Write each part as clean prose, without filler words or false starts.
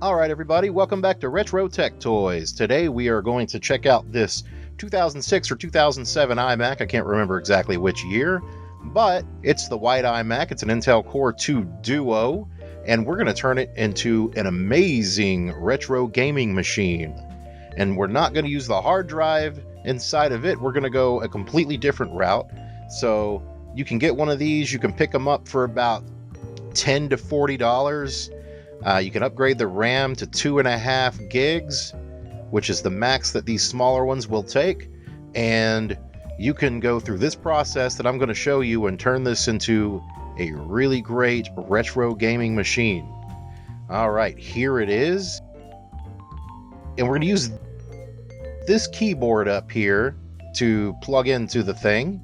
Alright everybody, welcome back to Retro Tech Toys. Today we are going to check out this 2006 or 2007 iMac. I can't remember exactly which year, but it's the white iMac. It's an Intel Core 2 Duo, and we're going to turn it into an amazing retro gaming machine. And we're not going to use the hard drive inside of it. We're going to go a completely different route. So you can get one of these. You can pick them up for about $10 to $40. You can upgrade the RAM to 2.5 gigs, which is the max that these smaller ones will take. And you can go through this process that I'm going to show you and turn this into a really great retro gaming machine. All right, here it is. And we're going to use this keyboard up here to plug into the thing.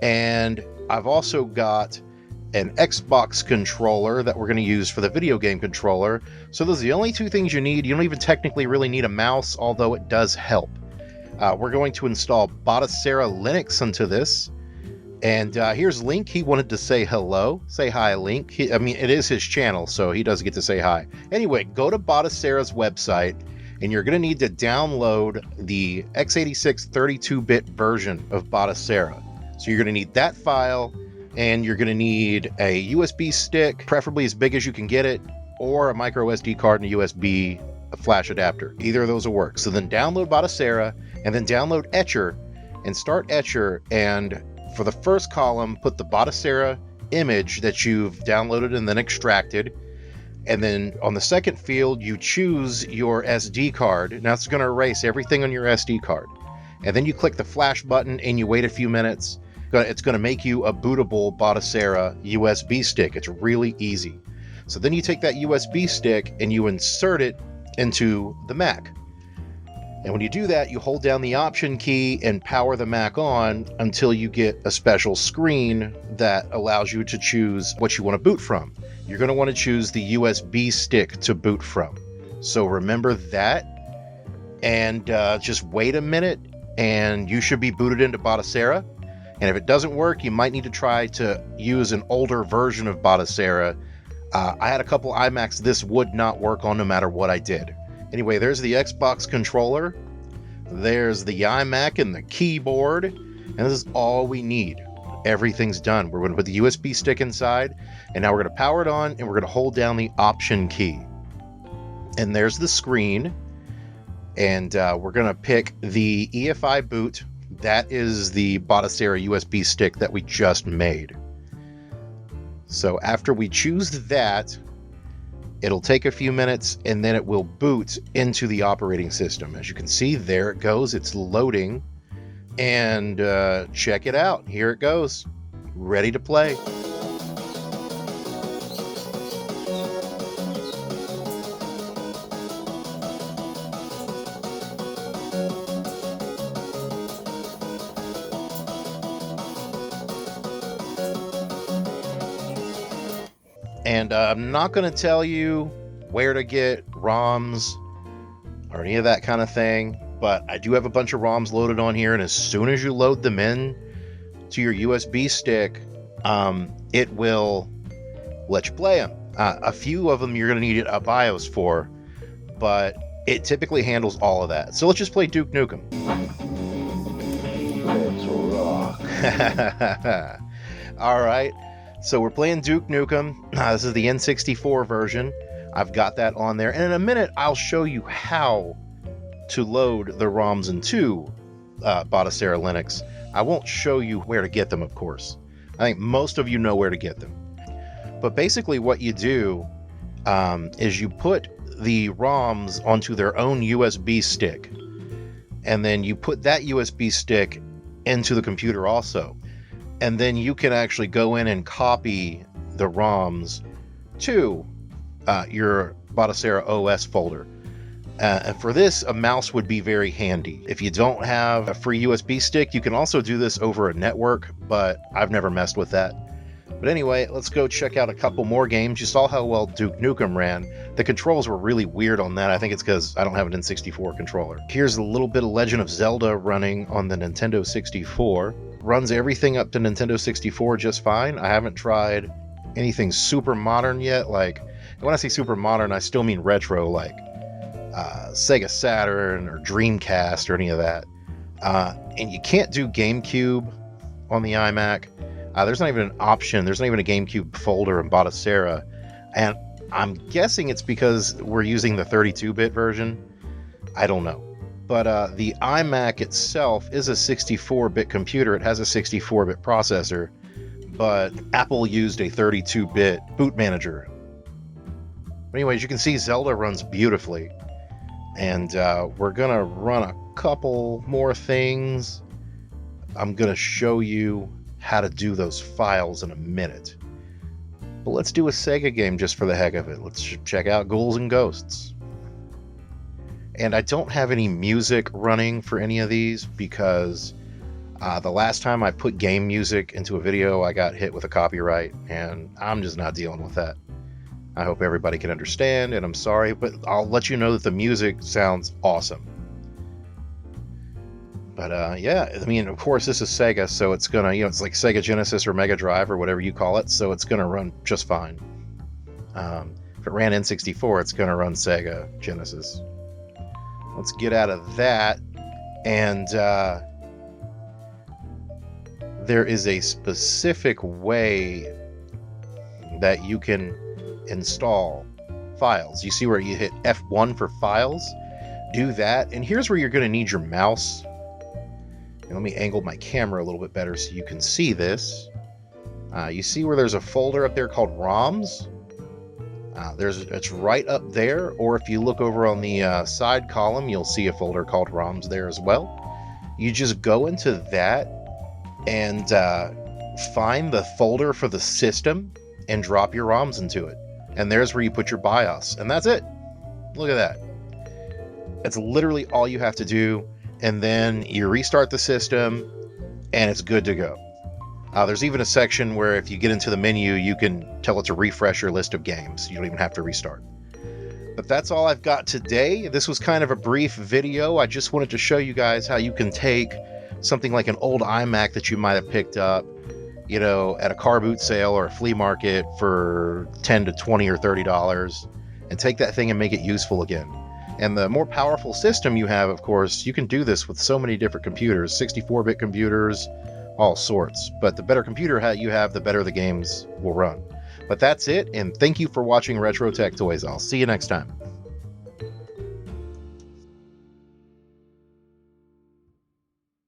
And I've also got an Xbox controller that we're going to use for the video game controller. So those are the only two things you need. You don't even technically really need a mouse, although it does help. We're going to install Batocera Linux into this. And here's Link. He wanted to say hello. Say hi, Link. I mean, it is his channel, so he does get to say hi. Anyway, go to Batocera's website, and you're going to need to download the x86 32-bit version of Batocera. So you're going to need that file, and you're going to need a USB stick, preferably as big as you can get it, or a micro SD card and a USB flash adapter. Either of those will work. So then download Batocera, and then download Etcher, and start Etcher, and for the first column, put the Batocera image that you've downloaded and then extracted. And then on the second field, you choose your SD card. Now it's going to erase everything on your SD card. And then you click the flash button and you wait a few minutes. It's going to make you a bootable Batocera USB stick. It's really easy. So then you take that USB stick and you insert it into the Mac. And when you do that, you hold down the Option key and power the Mac on until you get a special screen that allows you to choose what you want to boot from. You're going to want to choose the USB stick to boot from. So remember that, and just wait a minute and you should be booted into Batocera. And if it doesn't work, you might need to try to use an older version of Batocera. I had a couple iMacs this would not work on no matter what I did. Anyway, there's the Xbox controller. There's the iMac and the keyboard. And this is all we need. Everything's done. We're going to put the USB stick inside. And now we're going to power it on, and we're going to hold down the Option key. And there's the screen. And we're going to pick the Efi Boot. That is the Batocera USB stick that we just made. So after we choose that, it'll take a few minutes and then it will boot into the operating system. As you can see, there it goes. It's loading. And check it out. Here it goes. Ready to play. And I'm not going to tell you where to get ROMs or any of that kind of thing, but I do have a bunch of ROMs loaded on here, and as soon as you load them in to your USB stick, it will let you play them. A few of them you're going to need a BIOS for, but it typically handles all of that. So let's just play Duke Nukem. Let's rock. All right. So we're playing Duke Nukem. This is the N64 version. I've got that on there. And in a minute, I'll show you how to load the ROMs into Batocera Linux. I won't show you where to get them, of course. I think most of you know where to get them. But basically what you do is you put the ROMs onto their own USB stick. And then you put that USB stick into the computer also. And then you can actually go in and copy the ROMs to your Batocera OS folder. And for this, a mouse would be very handy. If you don't have a free USB stick, you can also do this over a network, but I've never messed with that. But anyway, let's go check out a couple more games. You saw how well Duke Nukem ran. The controls were really weird on that. I think it's because I don't have an N64 controller. Here's a little bit of Legend of Zelda running on the Nintendo 64. Runs everything up to Nintendo 64 just fine. I haven't tried anything super modern yet, like And when I say super modern, I still mean retro, like Sega Saturn or Dreamcast or any of that. And you can't do GameCube on the iMac. There's not even an option. There's not even a GameCube folder in Batocera. And I'm guessing it's because we're using the 32-bit version. I don't know. But the iMac itself is a 64-bit computer. It has a 64-bit processor. But Apple used a 32-bit boot manager. But anyways, you can see Zelda runs beautifully. And we're going to run a couple more things. I'm going to show you how to do those files in a minute. But let's do a Sega game just for the heck of it. Let's check out Ghouls and Ghosts. And I don't have any music running for any of these because the last time I put game music into a video, I got hit with a copyright, and I'm just not dealing with that. I hope everybody can understand, and I'm sorry, but I'll let you know that the music sounds awesome. But yeah, I mean, of course, this is Sega, so it's gonna, it's like Sega Genesis or Mega Drive or whatever you call it, so it's gonna run just fine. If it ran N64, it's gonna run Sega Genesis. Let's get out of that, and there is a specific way that you can install files. You see where you hit F1 for files? Do that, and here's where you're going to need your mouse. And let me angle my camera a little bit better so you can see this. You see where there's a folder up there called ROMs? It's right up there, or if you look over on the side column, you'll see a folder called ROMs there as well. You just go into that and find the folder for the system and drop your ROMs into it. And there's where you put your BIOS. And that's it. Look at that. That's literally all you have to do. And then you restart the system, and it's good to go. There's even a section where if you get into the menu, you can tell it to refresh your list of games. You don't even have to restart. But that's all I've got today. This was kind of a brief video. I just wanted to show you guys how you can take something like an old iMac that you might have picked up, at a car boot sale or a flea market for $10 to $20 or $30, and take that thing and make it useful again. And the more powerful system you have, of course, you can do this with so many different computers, 64-bit computers, all sorts. But the better computer you have, the better the games will run. But that's it, and thank you for watching Retro Tech Toys. I'll see you next time.